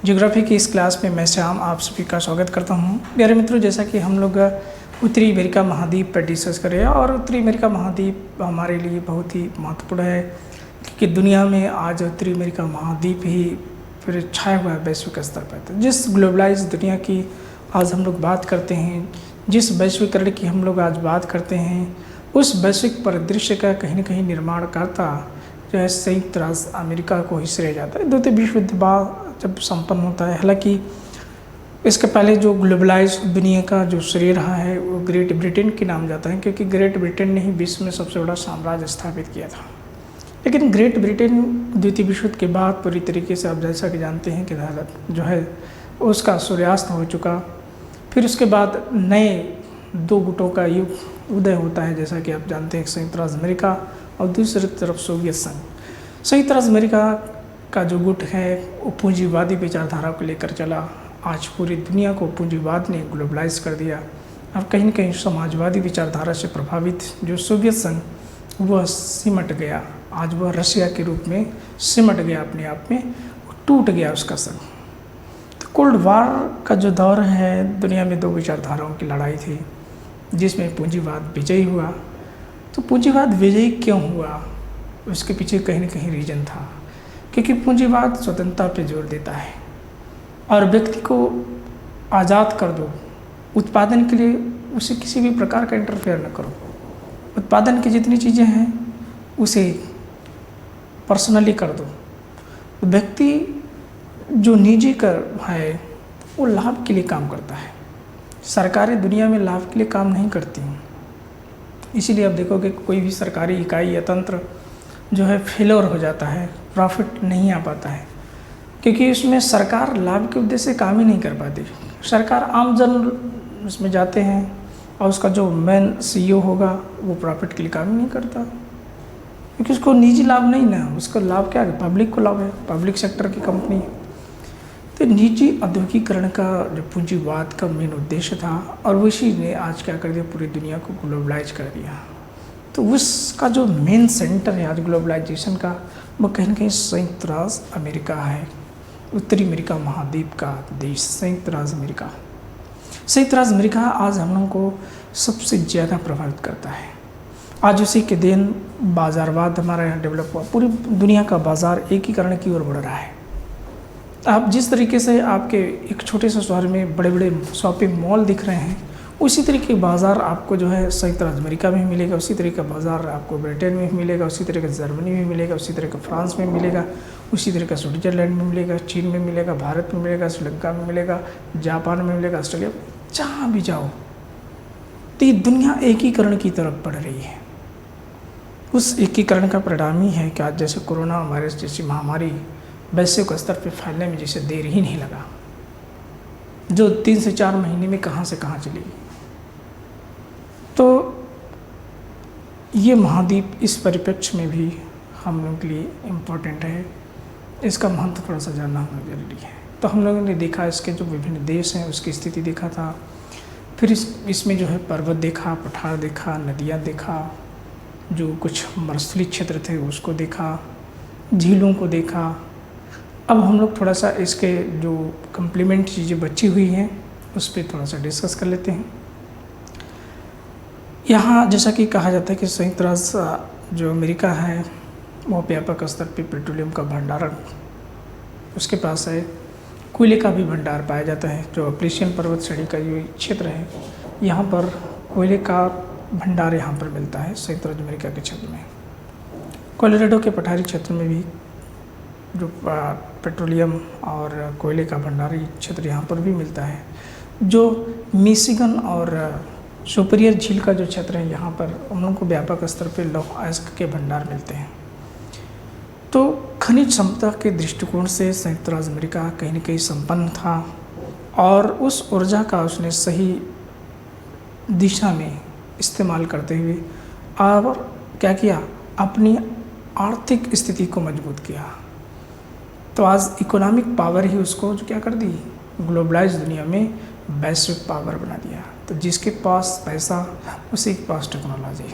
Geography की इस class में मैं श्याम आप सभी का स्वागत करता हूं। प्यारे मित्रों, जैसा कि हम लोग उत्तरी अमेरिका महाद्वीप पर डिस्कस करें और उत्तरी अमेरिका महाद्वीप हमारे लिए बहुत ही महत्वपूर्ण है क्योंकि दुनिया में आज उत्तरी अमेरिका महाद्वीप ही फिर छाया हुआ है वैश्विक स्तर पर। तो जिस ग्लोबलाइज दुनिया की आज हम लोग बात करते हैं, जिस वैश्वीकरण की हम लोग आज बात करते हैं, उस वैश्विक परिदृश्य का कहीं न कहीं निर्माण करता जो है संयुक्त राष्ट्र अमेरिका को ही श्रेय जाता है। द्वितीय विश्व युद्ध जब संपन्न होता है, हालांकि इसके पहले जो ग्लोबलाइज दुनिया का जो श्रेय रहा है वो ग्रेट ब्रिटेन के नाम जाता है, क्योंकि ग्रेट ब्रिटेन ने ही विश्व में सबसे बड़ा साम्राज्य स्थापित किया था। लेकिन ग्रेट ब्रिटेन द्वितीय विश्व युद्ध के बाद पूरी तरीके से आप जैसा कि जानते हैं कि भारत जो है उसका सूर्यास्त हो चुका। फिर उसके बाद नए दो गुटों का युग उदय होता है, जैसा कि आप जानते हैं संयुक्त राज्य अमेरिका और दूसरी तरफ सोवियत संघ। संयुक्त राज्य अमेरिका का जो गुट है वो पूंजीवादी विचारधारा को लेकर चला। आज पूरी दुनिया को पूंजीवाद ने ग्लोबलाइज कर दिया और कहीं न कहीं समाजवादी विचारधारा से प्रभावित जो सोवियत संघ वह सिमट गया। आज वह रशिया के रूप में सिमट गया, अपने आप में टूट गया उसका संघ। तो कोल्ड वार का जो दौर है, दुनिया में दो विचारधाराओं की लड़ाई थी जिसमें पूंजीवाद विजयी हुआ। तो पूंजीवाद विजयी क्यों हुआ, उसके पीछे कहीं न कहीं रीजन था, क्योंकि पूंजीवाद स्वतंत्रता पर जोर देता है और व्यक्ति को आज़ाद कर दो। उत्पादन के लिए उसे किसी भी प्रकार का इंटरफेयर न करो। उत्पादन की जितनी चीज़ें हैं उसे पर्सनली कर दो। व्यक्ति जो निजी कर है वो लाभ के लिए काम करता है। सरकारें दुनिया में लाभ के लिए काम नहीं करती हैं। इसीलिए आप देखोगे कोई भी सरकारी इकाई या तंत्र जो है फेलियर हो जाता है, प्रॉफिट नहीं आ पाता है, क्योंकि उसमें सरकार लाभ के उद्देश्य से काम ही नहीं कर पाती। सरकार आम जन उसमें जाते हैं और उसका जो मेन सीईओ होगा वो प्रॉफिट के लिए काम ही नहीं करता, क्योंकि उसको निजी लाभ नहीं ना, उसका लाभ क्या है, पब्लिक को लाभ है, पब्लिक सेक्टर की कंपनी है। तो निजी औद्योगिकरण का जो पूंजीवाद का मेन उद्देश्य था और उसी ने आज क्या कर दिया, पूरी दुनिया को ग्लोबलाइज कर दिया। तो उसका जो मेन सेंटर है आज ग्लोबलाइजेशन का, वो कहीं न कहीं संयुक्त राज्य अमेरिका है। उत्तरी अमेरिका महाद्वीप का देश संयुक्त राज्य अमेरिका। संयुक्त राज्य अमेरिका आज हम लोगों को सबसे ज़्यादा प्रभावित करता है। आज उसी के दिन बाज़ारवाद हमारे यहाँ डेवलप हुआ। पूरी दुनिया का बाज़ार एकीकरण की ओर बढ़ रहा है। आप जिस तरीके से आपके एक छोटे से शहर में बड़े बड़े शॉपिंग मॉल दिख रहे हैं, उसी तरीके बाज़ार आपको जो है संयुक्त राज्य अमेरिका में मिलेगा। उसी तरह का बाज़ार आपको ब्रिटेन में मिलेगा, उसी तरह का जर्मनी में मिलेगा, उसी तरह का फ्रांस में मिलेगा, उसी तरह का स्विट्जरलैंड में मिलेगा, चीन में मिलेगा, भारत में मिलेगा, श्रीलंका में मिलेगा, जापान में मिलेगा, ऑस्ट्रेलिया, जहाँ भी जाओ। तो ये दुनिया एकीकरण की तरफ बढ़ रही है। उस एकीकरण का परिणाम ही है कि आज जैसे कोरोना वायरस जैसी महामारी वैश्विक स्तर पर फैलने में जैसे देर ही नहीं लगा, जो 3 से 4 महीने में कहाँ से कहाँ चली गई। तो ये महाद्वीप इस परिप्रेक्ष्य में भी हम लोगों के लिए इम्पोर्टेंट है। इसका महत्व थोड़ा सा जानना हमें जरूरी है। तो हम लोगों ने देखा इसके जो विभिन्न देश हैं उसकी स्थिति देखा था, फिर इसमें जो है पर्वत देखा, पठार देखा, नदियाँ देखा, जो कुछ मरुस्थलीय क्षेत्र थे उसको देखा, झीलों को देखा। अब हम लोग थोड़ा सा इसके जो कम्प्लीमेंट चीज़ें बची हुई हैं उस पर थोड़ा सा डिस्कस कर लेते हैं। यहाँ जैसा कि कहा जाता है कि संयुक्त राज्य जो अमेरिका है वो व्यापक स्तर पे पेट्रोलियम का भंडारण उसके पास है। कोयले का भी भंडार पाया जाता है। जो अप्रेशियन पर्वत श्रेणी का जो क्षेत्र है, यहाँ पर कोयले का भंडार यहाँ पर मिलता है संयुक्त राज्य अमेरिका के क्षेत्र में। कोलोराडो के पठारी क्षेत्र में भी जो पेट्रोलियम और कोयले का भंडारी क्षेत्र यहाँ पर भी मिलता है। जो मिशिगन और सुपीरियर झील का जो क्षेत्र है, यहाँ पर उन लोगों को व्यापक स्तर पर लौह अयस्क के भंडार मिलते हैं। तो खनिज क्षमता के दृष्टिकोण से संयुक्त राज्य अमेरिका कहीं न कहीं संपन्न था और उस ऊर्जा का उसने सही दिशा में इस्तेमाल करते हुए और क्या किया, अपनी आर्थिक स्थिति को मजबूत किया। तो आज इकोनॉमिक पावर ही उसको जो क्या कर दी, ग्लोबलाइज दुनिया में वैश्विक पावर बना दिया। तो जिसके पास पैसा उसी के पास टेक्नोलॉजी,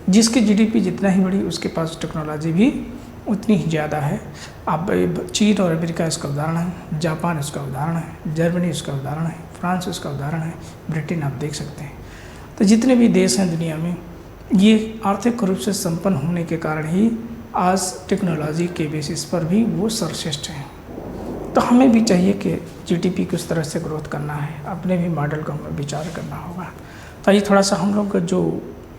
जिसकी जीडीपी जितना ही बड़ी उसके पास टेक्नोलॉजी भी उतनी ही ज़्यादा है। अब चीन और अमेरिका इसका उदाहरण है, जापान इसका उदाहरण है, जर्मनी इसका उदाहरण है, फ्रांस इसका उदाहरण है, ब्रिटेन आप देख सकते हैं। तो जितने भी देश हैं दुनिया में, ये आर्थिक रूप से संपन्न होने के कारण ही आज टेक्नोलॉजी के बेसिस पर भी वो सर्वश्रेष्ठ हैं। तो हमें भी चाहिए कि जीडीपी को उस तरह से ग्रोथ करना है, अपने भी मॉडल को हमें विचार करना होगा। तो ये थोड़ा सा हम लोग जो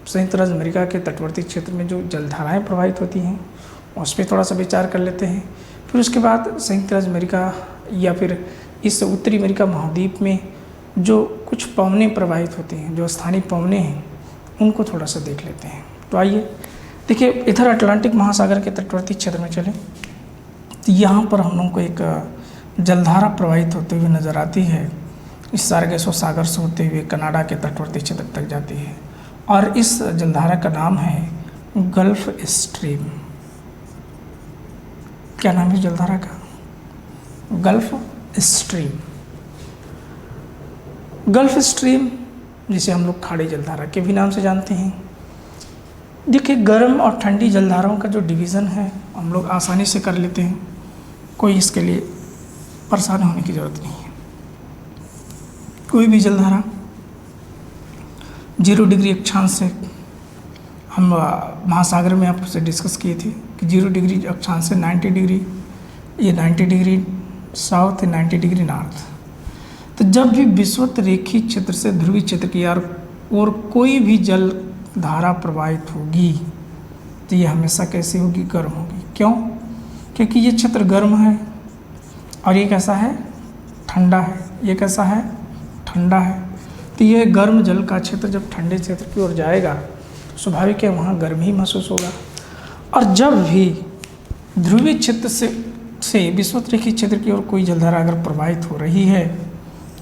संयुक्त राज्य अमेरिका के तटवर्ती क्षेत्र में जो जलधाराएँ प्रवाहित होती हैं उस पर थोड़ा सा विचार कर लेते हैं। फिर उसके बाद संयुक्त राज्य अमेरिका या फिर इस उत्तरी अमेरिका महाद्वीप में जो कुछ पवनें प्रवाहित होती हैं, जो स्थानीय पवनें हैं, उनको थोड़ा सा देख लेते हैं। तो आइए देखिए, इधर अटलांटिक महासागर के तटवर्ती क्षेत्र में चले तो यहाँ पर हम लोग को एक जलधारा प्रवाहित होते हुए नज़र आती है। इस सार्गेसो सागर से होते हुए कनाडा के तटवर्ती क्षेत्र तक जाती है और इस जलधारा का नाम है गल्फ स्ट्रीम। क्या नाम है जलधारा का? Gulf stream. गल्फ स्ट्रीम जिसे हम लोग खाड़ी जलधारा के भी नाम से जानते हैं। देखिए, गर्म और ठंडी जलधाराओं का जो डिवीज़न है हम लोग आसानी से कर लेते हैं, कोई इसके लिए परेशान होने की ज़रूरत नहीं है। कोई भी जलधारा 0 डिग्री अक्षांश से, हम महासागर में आपसे डिस्कस किए थे कि 0 डिग्री अक्षांश से 90 डिग्री, ये 90 डिग्री साउथ, 90 डिग्री नॉर्थ। तो जब भी विषुवत रेखीय क्षेत्र से ध्रुवीय क्षेत्र की और कोई भी जल धारा प्रवाहित होगी तो ये हमेशा कैसी होगी? गर्म होगी। क्यों? क्योंकि ये क्षेत्र गर्म है और ये कैसा है? ठंडा है। ये कैसा है? ठंडा है। तो ये गर्म जल का क्षेत्र जब ठंडे क्षेत्र की ओर जाएगा तो स्वाभाविक है वहाँ गर्म ही महसूस होगा। और जब भी ध्रुवीय क्षेत्र से विषुवत रेखीय क्षेत्र की ओर कोई जलधारा अगर प्रवाहित हो रही है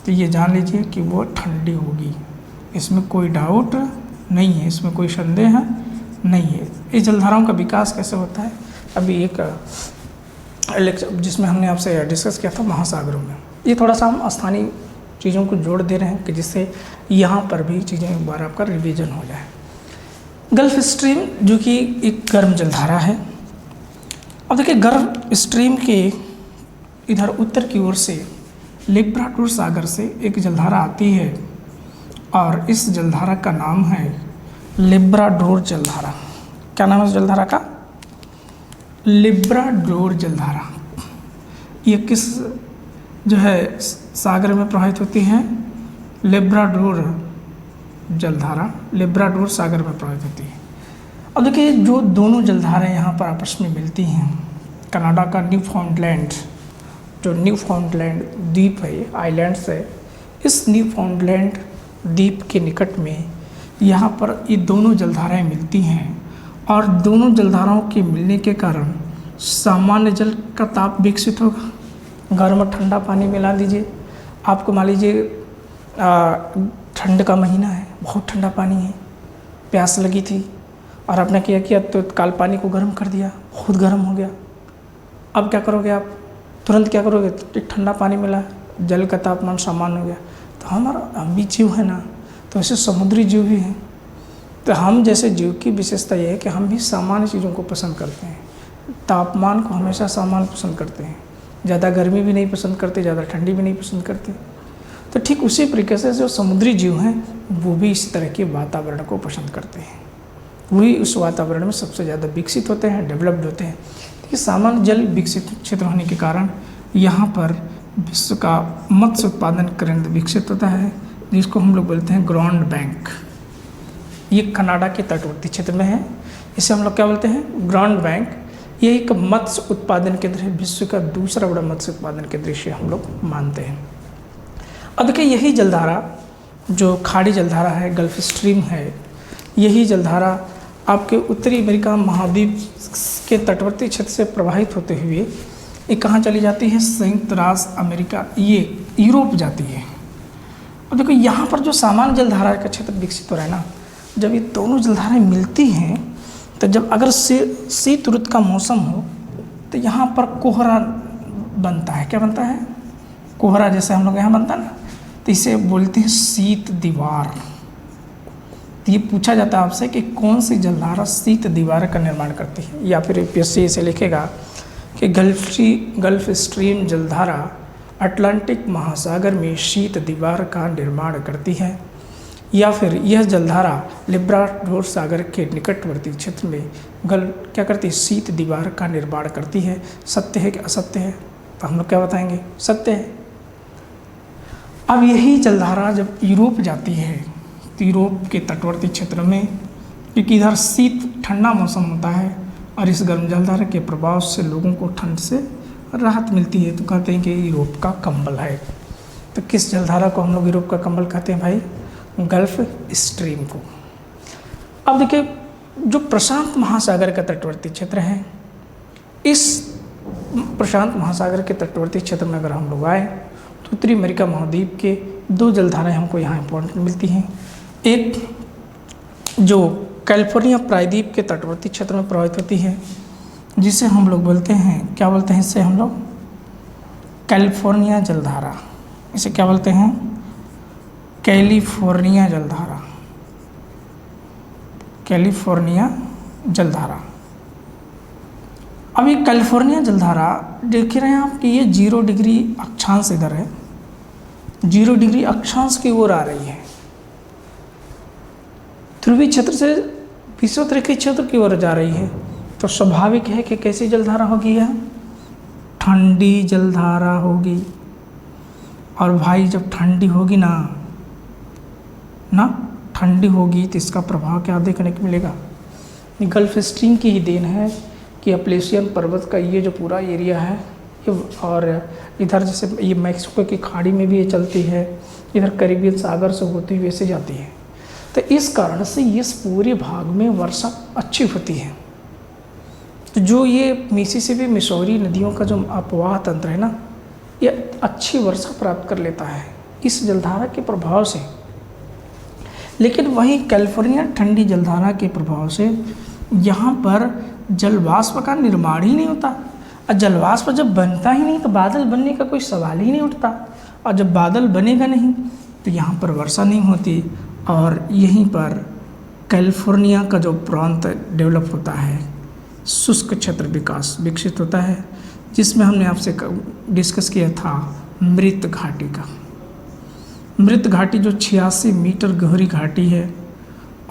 तो ये जान लीजिए कि वो ठंडी होगी। इसमें कोई डाउट नहीं है, इसमें कोई संदेह नहीं है। इस जलधाराओं का विकास कैसे होता है, अभी एक जिसमें हमने आपसे डिस्कस किया था महासागरों में। ये थोड़ा सा हम स्थानीय चीज़ों को जोड़ दे रहे हैं कि जिससे यहाँ पर भी चीज़ें एक बार आपका रिवीजन हो जाए। गल्फ स्ट्रीम जो कि एक गर्म जलधारा है। अब देखिए, गल्फ स्ट्रीम के इधर उत्तर की ओर से लिब्राडोर सागर से एक जलधारा आती है और इस जलधारा का नाम है लिब्राडोर जलधारा। क्या नाम है इस जलधारा का? लिब्राडोर जलधारा। ये किस जो है सागर में प्रवाहित होती है? लिब्राडोर जलधारा लिब्राडोर सागर में प्रवाहित होती है। अब देखिए, जो दोनों जलधाराएं यहाँ पर आपस में मिलती हैं, कनाडा का न्यूफाउंडलैंड, जो न्यूफाउंडलैंड द्वीप है, आइलैंड्स है, इस न्यूफाउंडलैंड द्वीप के निकट में यहाँ पर ये दोनों जलधाराएं मिलती हैं और दोनों जलधाराओं के मिलने के कारण सामान्य जल का ताप विकसित होगा। गर्म और ठंडा पानी मिला दीजिए, आपको मान लीजिए ठंड का महीना है, बहुत ठंडा पानी है, प्यास लगी थी और आपने क्या किया तो तत्काल पानी को गर्म कर दिया, बहुत गर्म हो गया। अब क्या करोगे आप? तुरंत क्या करोगे? तो ठंडा पानी मिला, जल का तापमान सामान्य हो गया। तो हम भी जीव है ना, तो ऐसे समुद्री जीव भी हैं। तो हम जैसे जीव की विशेषता ये है कि हम भी सामान्य चीज़ों को पसंद करते हैं, तापमान को हमेशा सामान्य पसंद करते हैं, ज़्यादा गर्मी भी नहीं पसंद करते, ज़्यादा ठंडी भी नहीं पसंद करते। तो ठीक उसी तरीके से जो समुद्री जीव हैं वो भी इस तरह के वातावरण को पसंद करते हैं, वही उस वातावरण में सबसे ज़्यादा विकसित होते हैं, डेवलप्ड होते हैं। ये सामान्य जल विकसित क्षेत्र होने के कारण यहाँ पर विश्व का मत्स्य उत्पादन केंद्र विकसित होता है, जिसको हम लोग बोलते हैं ग्राउंड बैंक। ये कनाडा के तटवर्ती क्षेत्र में है, इसे हम लोग क्या बोलते हैं? Ground bank. ये एक मत्स्य उत्पादन केंद्र है, विश्व का दूसरा बड़ा मत्स्य उत्पादन केंद्र इसे हम लोग मानते हैं। अब देखिए, यही जलधारा जो खाड़ी जलधारा है, गल्फ स्ट्रीम है, यही जलधारा आपके उत्तरी अमेरिका महाद्वीप के तटवर्ती क्षेत्र से प्रवाहित होते हुए ये कहाँ चली जाती है? संयुक्त राज्य अमेरिका, ये यूरोप जाती है। अब देखो, यहाँ पर जो सामान्य जलधारा का क्षेत्र विकसित हो रहा है ना, जब ये दोनों जलधाराएं मिलती हैं तो जब अगर शीत ऋतु का मौसम हो तो यहाँ पर कोहरा बनता है। क्या बनता है? कोहरा, जैसे हम लोग यहाँ बनता है ना, तो इसे बोलते हैं शीत दीवार। तो ये पूछा जाता है आपसे कि कौन सी जलधारा शीत दीवार का निर्माण करती है, या फिर यूपीएससी इसे लिखेगा कि गल्फ स्ट्रीम जलधारा अटलांटिक महासागर में शीत दीवार का निर्माण करती है, या फिर यह जलधारा लिब्राडोर सागर के निकटवर्ती क्षेत्र में क्या करती है, शीत दीवार का निर्माण करती है। सत्य है कि असत्य है? तो हम लोग क्या बताएंगे, सत्य है। अब यही जलधारा जब यूरोप जाती है तो यूरोप के तटवर्ती क्षेत्र में, क्योंकि इधर शीत ठंडा मौसम होता है और इस गर्म जलधारा के प्रभाव से लोगों को ठंड से राहत मिलती है, तो कहते हैं कि यूरोप का कंबल है। तो किस जलधारा को हम लोग यूरोप का कंबल कहते हैं भाई? गल्फ स्ट्रीम को। अब देखिए, जो प्रशांत महासागर का तटवर्ती क्षेत्र है, इस प्रशांत महासागर के तटवर्ती क्षेत्र में अगर हम लोग आए तो उत्तरी अमेरिका महाद्वीप के दो जलधाराएं हमको यहाँ इंपॉर्टेंट मिलती हैं। एक जो कैलिफोर्निया प्रायद्वीप के तटवर्ती क्षेत्र में प्रवाहित होती है, जिसे हम लोग बोलते हैं, क्या बोलते हैं इससे हम लोग? कैलिफोर्निया जलधारा। इसे क्या बोलते हैं? कैलिफोर्निया जलधारा। कैलिफोर्निया जलधारा। अब ये कैलिफोर्निया जलधारा देख रहे हैं आप कि ये 0 डिग्री अक्षांश इधर है, 0 डिग्री अक्षांश की ओर आ रही है, ध्रुवीय क्षेत्र से विषुवत क्षेत्र की ओर जा रही है। तो स्वाभाविक है कि कैसी जलधारा होगी? यह ठंडी जलधारा होगी। और भाई जब ठंडी होगी ना ठंडी होगी तो इसका प्रभाव क्या देखने को मिलेगा? गल्फ स्ट्रीम की ही देन है कि अपलेशियन पर्वत का ये जो पूरा एरिया है, और इधर जैसे ये मैक्सिको की खाड़ी में भी ये चलती है, इधर कैरिबियन सागर से होती हुई ऐसे जाती है। तो इस कारण से इस पूरे भाग में वर्षा अच्छी होती है। तो जो ये मिसिसिपी मिसौरी नदियों का जो अपवाह तंत्र है ना, ये अच्छी वर्षा प्राप्त कर लेता है इस जलधारा के प्रभाव से। लेकिन वहीं कैलिफोर्निया ठंडी जलधारा के प्रभाव से यहाँ पर जलवाष्प का निर्माण ही नहीं होता, और जलवाष्प जब बनता ही नहीं तो बादल बनने का कोई सवाल ही नहीं उठता, और जब बादल बनेगा नहीं तो यहाँ पर वर्षा नहीं होती, और यहीं पर कैलिफोर्निया का जो प्रांत डेवलप होता है, शुष्क क्षेत्र विकसित होता है, जिसमें हमने आपसे डिस्कस किया था मृत घाटी का। मृत घाटी जो 86 मीटर गहरी घाटी है,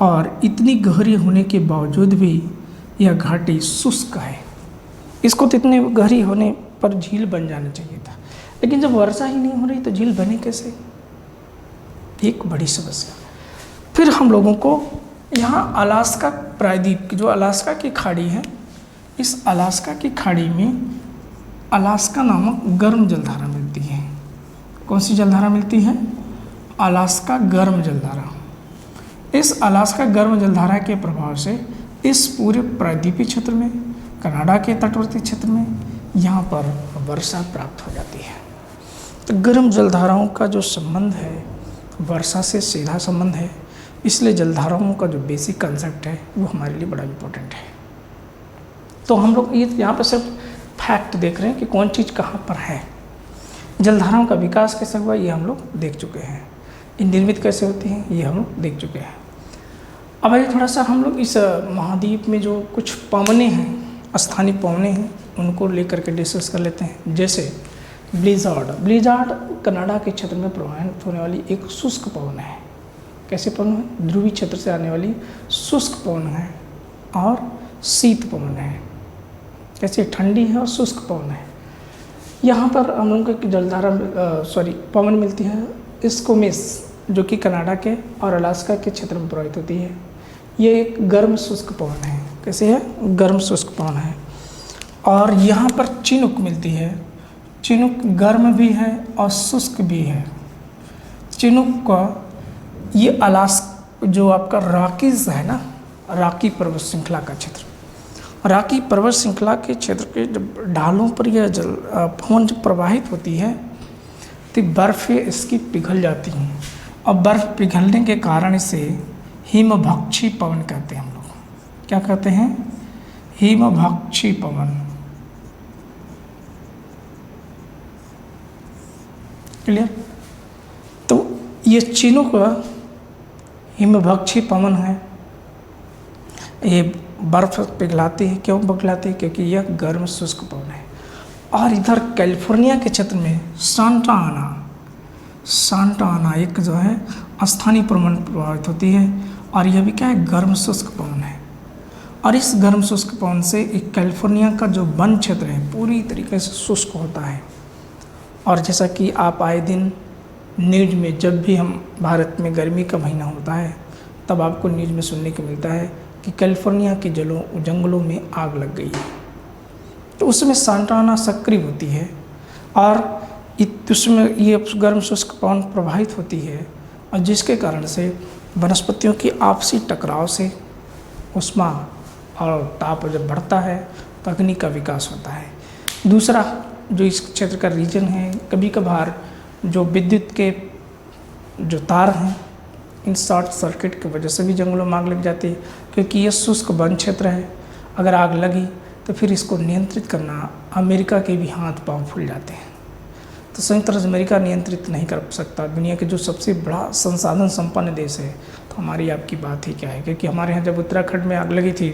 और इतनी गहरी होने के बावजूद भी यह घाटी शुष्क है। इसको तो इतने गहरी होने पर झील बन जाना चाहिए था, लेकिन जब वर्षा ही नहीं हो रही तो झील बने कैसे? एक बड़ी समस्या। फिर हम लोगों को यहाँ अलास्का प्रायद्वीप की जो अलास्का की खाड़ी है, इस अलास्का की खाड़ी में अलास्का नामक गर्म जलधारा मिलती है। कौन सी जलधारा मिलती है? अलास्का गर्म जलधारा। इस अलास्का गर्म जलधारा के प्रभाव से इस पूरे प्रायद्वीपीय क्षेत्र में, कनाडा के तटवर्ती क्षेत्र में यहाँ पर वर्षा प्राप्त हो जाती है। तो गर्म जलधाराओं का जो संबंध है वर्षा से सीधा संबंध है, इसलिए जलधाराओं का जो बेसिक कंसेप्ट है वो हमारे लिए बड़ा इम्पोर्टेंट है। तो हम लोग ये यहाँ पर सिर्फ फैक्ट देख रहे हैं कि कौन चीज़ कहाँ पर है। जलधाराओं का विकास कैसे हुआ ये हम लोग देख चुके हैं, निर्मित कैसे होती हैं ये हम लोग देख चुके हैं। अब आइए थोड़ा सा हम लोग इस महाद्वीप में जो कुछ पवनें हैं, स्थानीय पवनें हैं, उनको लेकर के डिस्कस कर लेते हैं। जैसे ब्लिज़ार्ड कनाडा के क्षेत्र में प्रवाहित होने वाली एक शुष्क पवन है। कैसे पवन है? ध्रुवीय क्षेत्र से आने वाली शुष्क पवन है और शीत पवन है। कैसे? ठंडी है और शुष्क पवन है। यहाँ पर हम लोगों को जलधारा पवन मिलती है स्कोमेस, जो कि कनाडा के और अलास्का के क्षेत्र में प्रवाहित होती है। ये एक गर्म शुष्क पवन है। कैसे है? गर्म शुष्क पवन है। और यहाँ पर चिनुक मिलती है। चिनुक गर्म भी है और शुष्क भी है। चिनुक का ये अलास्का जो आपका रॉकीज है ना, रॉकी पर्वत श्रृंखला का क्षेत्र, रॉकी पर्वत श्रृंखला के क्षेत्र के जब ढालों पर यह पवन जब प्रवाहित होती है तो बर्फ़ इसकी पिघल जाती हैं, और बर्फ़ पिघलने के कारण इसे हिमभक्षी पवन कहते हैं। हम लोग क्या कहते हैं? हिमभक्षी पवन। क्लियर? तो ये चिनुक हिमभक्षी पवन है, ये बर्फ़ पिघलाती है। क्यों पिघलाती है? क्योंकि यह गर्म शुष्क पवन है। और इधर कैलिफोर्निया के क्षेत्र में सांता आना एक जो है स्थानीय पवन प्रभावित होती है, और यह भी क्या है? गर्म शुष्क पवन है। और इस गर्म शुष्क पवन से एक कैलिफोर्निया का जो वन क्षेत्र है पूरी तरीके से शुष्क होता है। और जैसा कि आप आए दिन न्यूज़ में, जब भी हम भारत में गर्मी का महीना होता है तब आपको न्यूज़ में सुनने को मिलता है कि कैलिफोर्निया के जंगलों में आग लग गई है। तो उसमें सांता आना सक्रिय होती है और उसमें ये गर्म शुष्क पवन प्रभावित होती है, और जिसके कारण से वनस्पतियों की आपसी टकराव से ऊष्मा और ताप जब बढ़ता है तो अग्नि का विकास होता है। दूसरा जो इस क्षेत्र का रीजन है, कभी कभार जो विद्युत के जो तार हैं इन शॉर्ट सर्किट की वजह से भी जंगलों में आग लग जाती है, क्योंकि ये शुष्क वन क्षेत्र है। अगर आग लगी तो फिर इसको नियंत्रित करना अमेरिका के भी हाथ पांव फूल जाते हैं। तो संयुक्त राज्य अमेरिका नियंत्रित नहीं कर सकता। दुनिया के जो सबसे बड़ा संसाधन संपन्न देश है, तो हमारी आपकी बात ही क्या है। क्योंकि हमारे यहाँ जब उत्तराखंड में आग लगी थी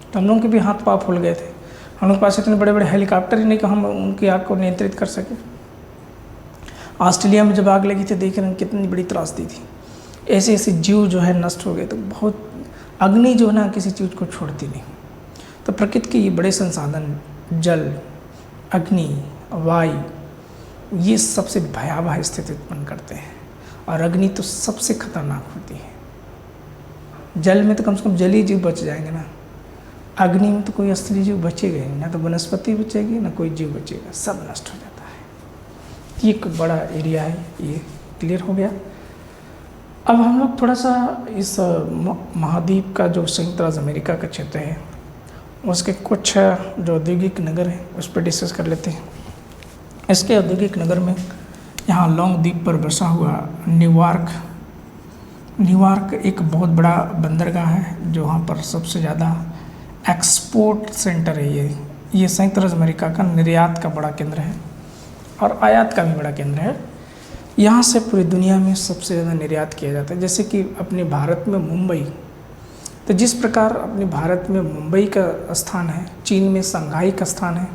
तो हम लोगों के भी हाथ पाँव फूल गए थे। हम लोग के पास इतने बड़े बड़े हेलीकॉप्टर ही नहीं कि हम उनकी आग को नियंत्रित कर सकें। ऑस्ट्रेलिया में जब आग लगी थी, देख रहे हैं कितनी बड़ी त्रासदी थी। ऐसे ऐसे जीव जो है नष्ट हो गए। तो बहुत अग्नि जो है ना किसी चीज़ को छोड़ती नहीं। तो प्रकृति के ये बड़े संसाधन, जल, अग्नि, वायु, ये सबसे भयावह स्थिति उत्पन्न करते हैं। और अग्नि तो सबसे खतरनाक होती है। जल में तो कम से कम जलीय जीव बच जाएंगे ना, अग्नि में तो कोई असली जीव बचेगा ही, ना तो वनस्पति बचेगी ना कोई जीव बचेगा, सब नष्ट हो जाता है। ये एक बड़ा एरिया है, ये क्लियर हो गया। अब हम लोग थोड़ा सा इस महाद्वीप का जो संयुक्त राज्य अमेरिका का क्षेत्र है उसके कुछ जो औद्योगिक नगर हैं उस पर डिस्कस कर लेते हैं। इसके औद्योगिक नगर में यहाँ लॉन्ग द्वीप पर बसा हुआ न्यूयॉर्क एक बहुत बड़ा बंदरगाह है, जो वहाँ पर सबसे ज़्यादा एक्सपोर्ट सेंटर है। ये संयुक्त राज्य अमेरिका का निर्यात का बड़ा केंद्र है और आयात का भी बड़ा केंद्र है। यहाँ से पूरी दुनिया में सबसे ज़्यादा निर्यात किया जाता है। जैसे कि अपने भारत में मुंबई, तो जिस प्रकार अपने भारत में मुंबई का स्थान है, चीन में शंघाई का स्थान है,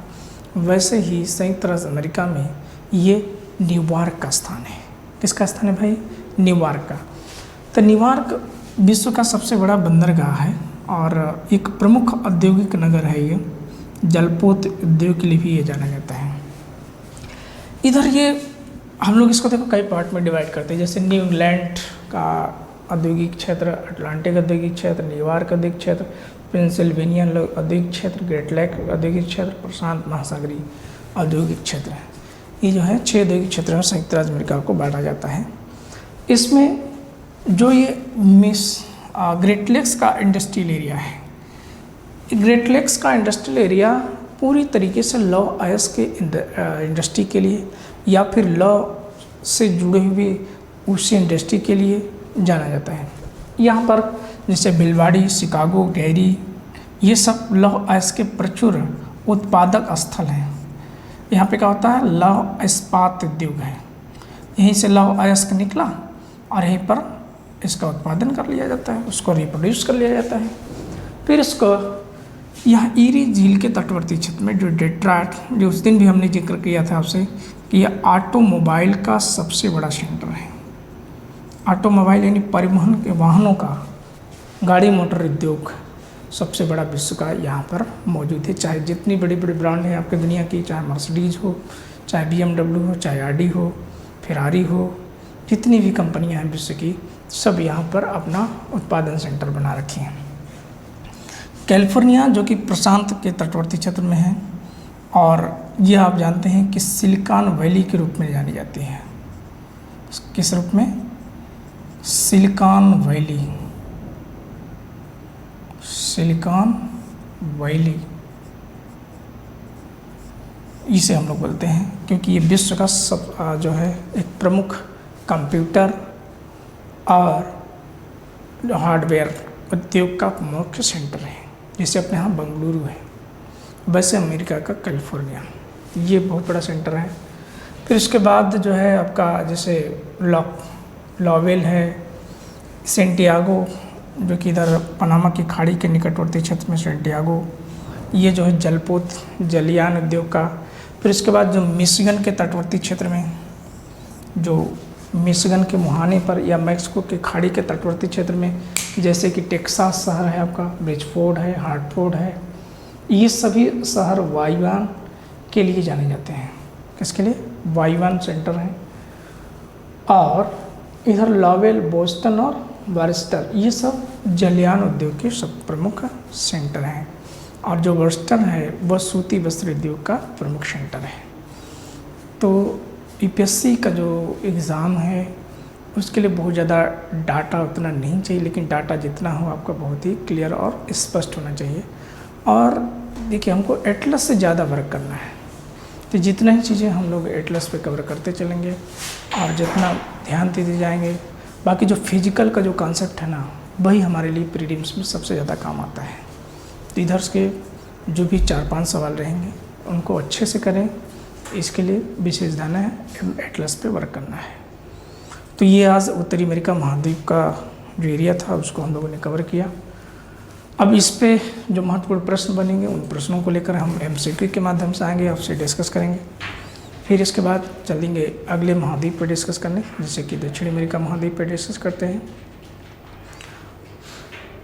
वैसे ही संयुक्त राज्य अमेरिका में ये न्यूयॉर्क का स्थान है। किसका स्थान है भाई? न्यूयॉर्क का। तो न्यूयॉर्क विश्व का सबसे बड़ा बंदरगाह है और एक प्रमुख औद्योगिक नगर है। ये जलपोत उद्योग के लिए भी ये जाना जाता है। इधर ये हम लोग इसको देखो कई पार्ट में डिवाइड करते हैं, जैसे न्यू इंग्लैंड का औद्योगिक क्षेत्र, अटलांटिक औद्योगिक क्षेत्र, न्यूयॉर्क औद्योगिक क्षेत्र, पेंसिल्वेनिया औद्योगिक क्षेत्र, ग्रेट लेक औद्योगिक क्षेत्र, प्रशांत महासागरीय औद्योगिक क्षेत्र है। ये जो है 6 औद्योगिक क्षेत्रों में संयुक्त राज्य अमेरिका को बांटा जाता है। इसमें जो ये ग्रेट लेक्स का इंडस्ट्रियल एरिया है, ग्रेट लेक्स का इंडस्ट्रियल एरिया पूरी तरीके से लौ अयस्क के इंडस्ट्री के लिए या फिर लौ से जुड़े हुए उसी इंडस्ट्री के लिए जाना जाता है। यहाँ पर जैसे बिलवाड़ी, शिकागो, गैरी, ये सब लौह अयस्क के प्रचुर उत्पादक स्थल हैं। यहाँ पे क्या होता है? लौह इस्पात उद्योग है। यहीं से लौह अयस्क निकला और यहीं पर इसका उत्पादन कर लिया जाता है, उसको रिप्रोड्यूस कर लिया जाता है। फिर इसको यह ईरी झील के तटवर्ती क्षेत्र में जो डेट्रॉयट, जो उस दिन भी हमने जिक्र किया था आपसे कि यह ऑटोमोबाइल का सबसे बड़ा सेंटर है। ऑटोमोबाइल यानी परिवहन के वाहनों का, गाड़ी मोटर उद्योग सबसे बड़ा विश्व का यहाँ पर मौजूद है। चाहे जितनी बड़ी बड़ी ब्रांड है आपके दुनिया की, चाहे मर्सिडीज़ हो, चाहे BMW हो, चाहे आडी हो, फेरारी हो, जितनी भी कंपनियाँ हैं विश्व की, सब यहाँ पर अपना उत्पादन सेंटर बना रखे हैं। कैलिफोर्निया जो कि प्रशांत के तटवर्ती क्षेत्र में है और ये आप जानते हैं कि सिलिकॉन वैली के रूप में जानी जाती है। किस रूप में? सिलिकॉन वैली, सिलिकॉन वैली इसे हम लोग बोलते हैं, क्योंकि ये विश्व का सब जो है एक प्रमुख कंप्यूटर और हार्डवेयर उद्योग का मुख्य सेंटर है। जैसे अपने यहाँ बेंगलुरु है, वैसे अमेरिका का कैलिफोर्निया, ये बहुत बड़ा सेंटर है। फिर इसके बाद जो है आपका जैसे लॉवेल है, सेंटियागो जो कि इधर पनामा की खाड़ी के निकटवर्ती क्षेत्र में सेंटियागो, ये जो है जलपोत जलयान उद्योग का। फिर इसके बाद जो मिशिगन के तटवर्ती क्षेत्र में, जो मिशिगन के मुहाने पर या मैक्सिको के खाड़ी के तटवर्ती क्षेत्र में, जैसे कि टेक्सास शहर है आपका, ब्रिजफोर्ड है, हार्टफोर्ड है, ये सभी शहर वायुयान के लिए जाने जाते हैं। किसके लिए? वायुयान सेंटर हैं। और इधर लॉवेल, बोस्टन और वर्स्टर, ये सब जलयान उद्योग के सब प्रमुख सेंटर हैं। और जो वर्स्टर है वह सूती वस्त्र उद्योग का प्रमुख सेंटर है। तो यूपीएससी का जो एग्ज़ाम है उसके लिए बहुत ज़्यादा डाटा उतना नहीं चाहिए, लेकिन डाटा जितना हो आपका बहुत ही क्लियर और स्पष्ट होना चाहिए। और देखिए, हमको एटलस से ज़्यादा वर्क करना है, तो जितना ही चीज़ें हम लोग एटलस पे कवर करते चलेंगे और जितना ध्यान देते जाएंगे, बाकी जो फिजिकल का जो कॉन्सेप्ट है ना, वही हमारे लिए प्रीलिम्स में सबसे ज़्यादा काम आता है। तो इधर के जो भी 4-5 सवाल रहेंगे उनको अच्छे से करें, इसके लिए विशेष ध्यान है, एटलस पे वर्क करना है। तो ये आज उत्तरी अमेरिका महाद्वीप का जो एरिया था उसको हम लोगों ने कवर किया। अब इस पे जो महत्वपूर्ण प्रश्न बनेंगे उन प्रश्नों को लेकर हम एमसीक्यू के माध्यम से आएंगे, आपसे डिस्कस करेंगे। फिर इसके बाद चलेंगे अगले महाद्वीप पर डिस्कस करने, जैसे कि दक्षिण अमेरिका महाद्वीप पर डिस्कस करते हैं।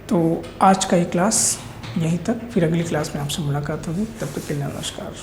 तो आज का ये क्लास यहीं तक, फिर अगली क्लास में आपसे मुलाकात होगी। तब तक के लिए नमस्कार।